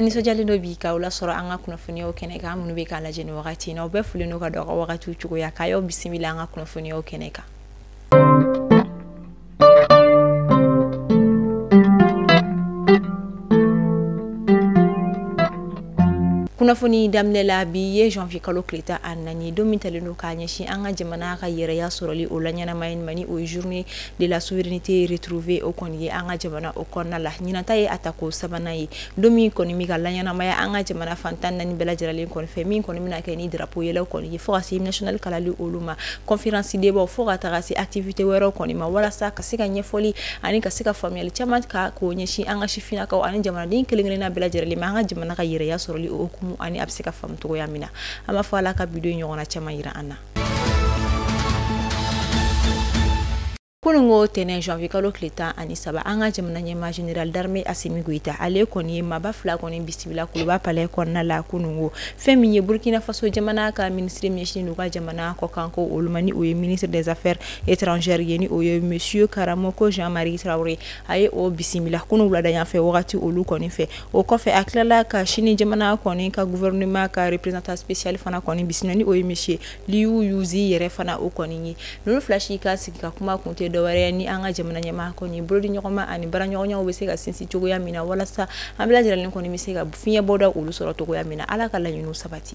ani sojali do bi ka wala soro anga kunnafoni o kene ka munu be ka la jeni wakati na obe fulino ka do wakati chugo ya kayo bisimila anga kunnafoni o kene ka kunnafoni damne la bi ye janvier kalo kleta annani domitale no kanyeshi anga jamana ka yere ya soroli o lanyana mayin mani o journée de la souveraineté retrouvée au konye anga jamana o konna la nyina taye atako sabana yi domi konimi ka lanyana maya anga jamana fantan nani bela jarale kon fe min konimi na keni drapeau yele konye fo asi national kalali oluma conférence débat fo ga tagasi activité wero konima wala sa kasika nyefoli ani kasika famille chama ka ko nyeshi anga shifina ka ani jamana din kelingre na bela jarale ma anga jamana ka yere ya soroli o ani absika fam to yamina ama fala ka bido nyona chama ira ana kunungo tene janvier kalo kleta ani saba anga jamana nyema general d'armée Assimi Goïta ale koni maba fla koni bisibila kuluba pale konna la kunungo femi Burkina Faso jamana ka ministre mechini nuka jamana ko kanko olumani o ministre des affaires étrangères yeni o monsieur Karamoko Jean-Marie Traoré aye o bisimila kunungo da yan fe wakati olu koni fe o ko fe aklala ka shini jamana koni ka gouvernement ka représentant spécial fana koni bisinani o monsieur Liu Yuzi yere fana o koni ni no flashi ka sikka kuma konte dawari ni anga jamana nyama ko ni brodi nyoma ani bara nyonya obese ga sinsi chogo ya mina wala sa ambila jiralin ko ni misega bufinya boda ulu soro togo ya mina ala kala nyunu sabati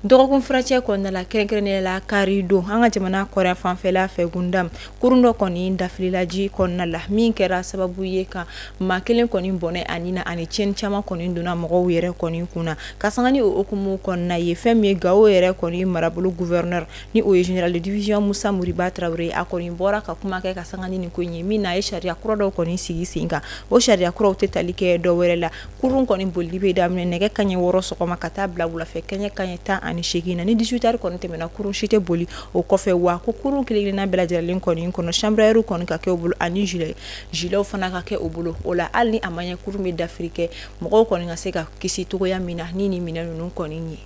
Dorokun fratia konna la kerenkrene la karido anga jamana korea fanfela fe gundam kurundo koni daflilaji konna la min kera sababu ye ka makelen koni bone anina ani chen chama koni nduna mogo yere koni kuna kasangani o okumu konna ye femme gawo yere koni marabulu gouverneur ni o general de division Moussa Mouriba Traoré akoni bora ka kuma ke kasangani ni konye mina e sharia kurodo koni sigi singa o sharia kuro tetalike do werela kurun koni bollibe damne nege kanye woro sokoma kata blabula fe kanye kanye ta ani shegina ni 18h kon temena kurun shite boli o kofe wa ko kurun kilina bela jaralin kon kono chambre kon ka ke obulu ani gilet fana ka ke obulu ola alni amanya kurun mi d'Afrique mo kon nga seka kisi to ya mina nini mina nun kon ni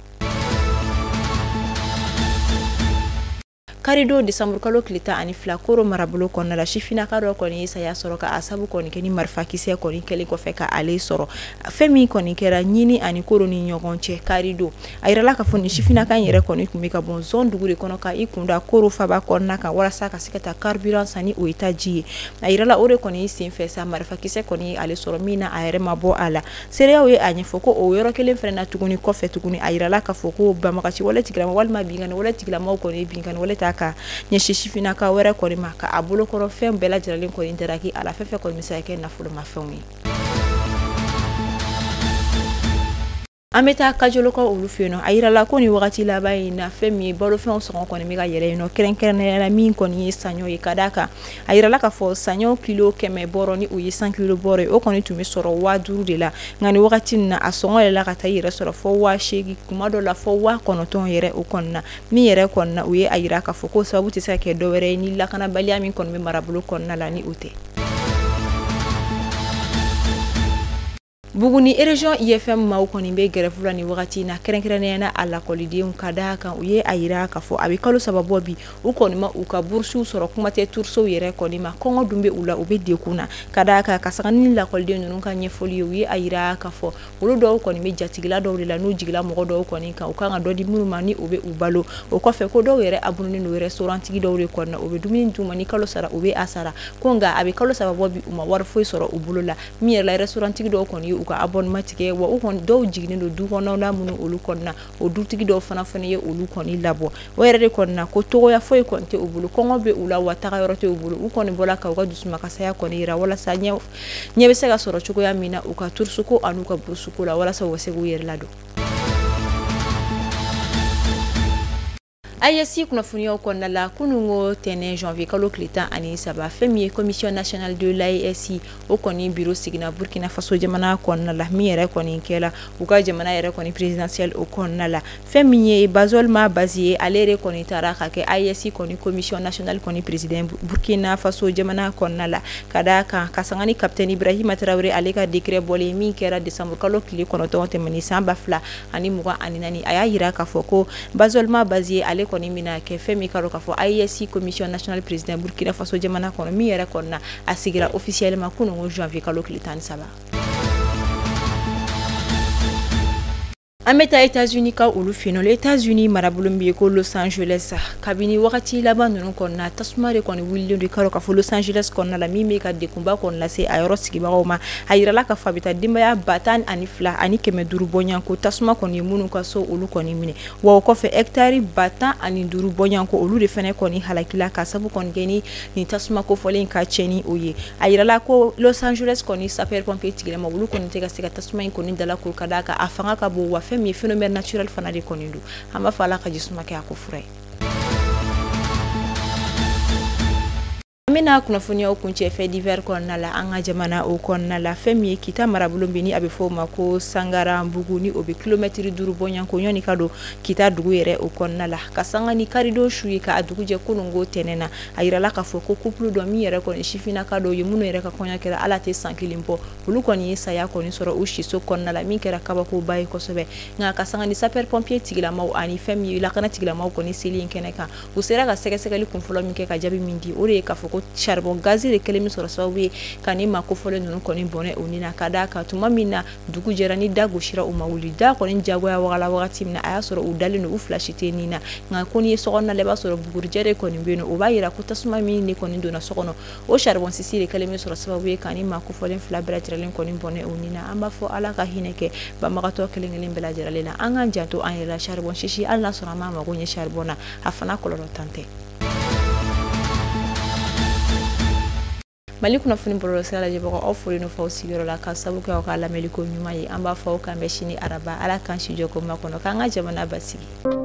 Karido December kalo klita ani flakoro marabulo konna la shifina karo koni isa ya soro ka asabu koni keni marfa kise koni keli ko feka ale soro femi koni kera nyini ani koro ni nyogonche Karido ayirala ka foni shifina kan yere koni kumika bon zone dugure kono ka ikunda koro faba konna ka wala saka sikata carburant sani o itaji ayirala ore koni sin fesa marfa kise koni ale soro mina ayere mabo ala sereya we anye foko o yoro kelen frena tuguni kofe tuguni ayirala ka foko bamakachi wala tigrama walma bingana wala tigrama koni bingana wala ka nyeshishifina ka wera koni maka abulo koro fem bela jiralin ko interaki ala fefe ko misake na fulo mafemi ameta kajolo ko ulufeno ayira la ko ni wakati la bayi na femi bolo fen so ko ni mega yele no kerenkerne la min ko ni sanyo e kadaka ayira la ka fo sanyo kilo keme boro ni uyi 100 kilo boro o ko ni tumi soro wa duru de la ngani wakati na asongo la ka tayira soro fo wa shegi kuma do la fo wa kono ton yere o konna mi yere konna uye ayira ka fo ko sababu tisake do were ni la kana bali amin kon mi marabulo konna la ni ute Buguni region IFM ma ko ni be gerefula ni wakati na kerenkrene na ala kolidi kada kan uye ayira ka fo abi kalo sababu bi u ko ni ma u ka bursu soro kuma te turso yere ko ni ma kongo dumbe ula ube de kuna kada ka kasangani la kolidi nunu kan nyefoli uye ayira ka fo ulu do ko ni me jatigila do la no jigila mo do ko ni ka u kan do di munu mani ube ubalo o ko fe ko do yere abunu no restaurant gi do re ko na ube dumini duma ni kalo sara ube asara konga abi kalo sababu bi uma war fo soro ubulola mi la restaurant gi do ko ni uka abonnement tike wa o kon do jigni do du kono na munu olu konna o du tigi do fana fana ye olu koni labo o yere konna ko to ya foy konte obulu kongo be ula wataka yorote obulu u koni bola ka ga dusuma ka saya koni ira wala sa nyebe sega soro chuko ya mina uka tursuko anuka bursuko la wala sa wasegu yere lado Ayasi kunafunia konna la kunungo tene janvier kalo klita ani saba femi commission nationale de l'AESI o koni bureau signa Burkina Faso jamana konna la miere koni kela uka jamana yere koni présidentiel o konna la femi bazol ma bazie alere koni taraka ke AESI koni commission nationale koni président Burkina Faso jamana konna la kadaka kasangani capitaine Ibrahima Traoré aleka décret bolé mi kera décembre kalo kili kono to temeni samba fla ani muga ani nani aya hira ka foko bazol ma bazie ale kɔni mina kɛ fɛn min ka fɔ IEC commission nationale président Burkina Faso jamana kɔnɔ min yɛrɛ kɔnɔna a sigira officiellement kunungo janvier kalo tile 13. Ameta États-Unis ka olu fino les États-Unis marabolo mbi ko Los Angeles kabini wakati laban nunu konna tasuma de koni wili de karo ka fo Los Angeles konna la mi me ka dekumba konna la se ayoro sigibagaw ma ayirala ka fabita dimbaya batan ani fla ani keme duru bonyanko tasuma koni munu ka so olu koni mine wa ko fe hectare batan ani duru bonyanko olu de fene koni halakila ka sabu koni geni ni tasuma ko folen ka cheni oye ayirala ko Los Angeles koni sapeur pompier tigre ma olu koni tega sika tasuma koni dala ko kadaka afanga ka bo wa mi phénomène naturel fana de konindu amba fala ka jisuma ke akofure amena kunafunia okunche fait divers konna la anga jamana o konna la femi kita marabulu bini abefo mako sangara mbuguni obe kilometri duru bonyanko nyoni kado kita dugu yere o konna la kasanga ni karido shuyi ka adugu je kunungo tenena ayirala ka foko couple do mi yere ko shifina kado yemuno yere ka konya kera ala te 100 kilimpo ulu koni yesa ya koni soro ushi so konna la mi kera kaba ko bayi ko sobe nga kasanga ni sapeur pompier tigila maw ani femi la kana tigila maw koni sili keneka usera ka seke seke li kumfulo mi ke ka jabi mindi ore ka foko charbon gazi de kelemi soro sawi kanima ko fole nunu koni bone unina kadaka tuma mina dugu jerani dago shira umawuli da koni jago ya wala wakati mina aya soro udali no uflashite nina nga koni sokona leba soro bugurjere koni beno obayira kutasuma mini koni dona sokono o charbon sisi de kelemi soro sawi kanima ko fole flabra tiralen koni bone unina amba fo ala ka hineke ba magato kelengelen bela jeralena anga janto an yela charbon shishi alla soro mama gonye charbona afana koloro tante Mali kuna funi bolo sala je bako ofuri no fa osigiro la ka sabu ka la meliko nyuma yi amba fa o ka mbeshini araba ala kan shi joko makono kanga jamana basigi